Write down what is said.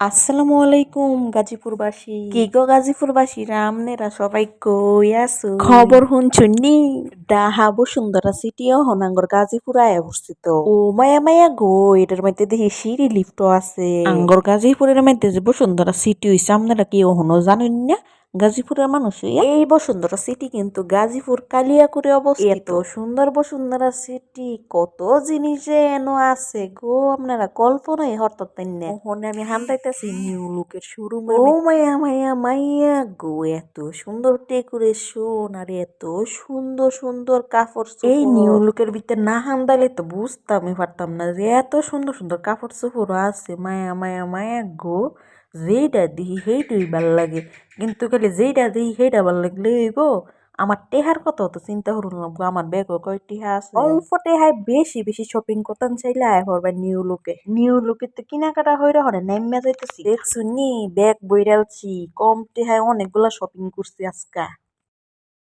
আসসালামু আলাইকুম গাজীপুরবাসী। কি গো গাজীপুরবাসীরা আমনেরা সবাই কই আছো? খবর শুনছুন নি? ডাহা বসুন্ধরা সিটিও হনাঙ্গর গাজীপুর আয়া পড়ছি তো। ও মায়া মায়া গো, এটার মধ্যে দেখি সিঁড়ি লিফটও আছে। আঙ্গর গাজীপুরের মধ্যে যে বসুন্ধরা সিটি হইছে আপনারা কি ওহনো জানেন না? গাজীপুরের মানুষ এই বসুন্ধরা সিটি কিন্তু গাজীপুর কালিয়াকুরে অবস্থিত। এত সুন্দর বসুন্ধরা সিটি, কত জিনিস যে এনো আছে গো, আপনারা কল্পনাই হরতেন না। ওখানে আমি হান্দাইতেছি নিউ লুকের শোরুম। ও মাইয়া মাইয়া মাইয়া গো, এত সুন্দর ডেকোরেশন আর এত সুন্দর সুন্দর কাপড়। এই নিউ লুকের ভিতরে না হান্দাইলে তো বুঝতামই পারতাম না যে এত সুন্দর সুন্দর কাপড় চোপড় আছে। মায়া মায়া মায়া গো, যেইটা দিই সেইটাই ভাল লাগে, কিন্তু খালি যেইটা দিই সেইটা ভাল লাগলে হইব। আমার টেহার কথা তো চিন্তা করুন লাগবো, আমার ব্যাগও কয় টেহা আছে। অল্প টেহায় বেশি বেশি শপিং করতাম চাইলে আয় করবা নিউ লুকে। নিউ লুকে তো কেনাকাটা হইরা হরে নেমে যাইতেছি। দেখছুন নি ব্যাগ বইরালছি, কম টেহায় অনেকগুলা শপিং করছি আজকা।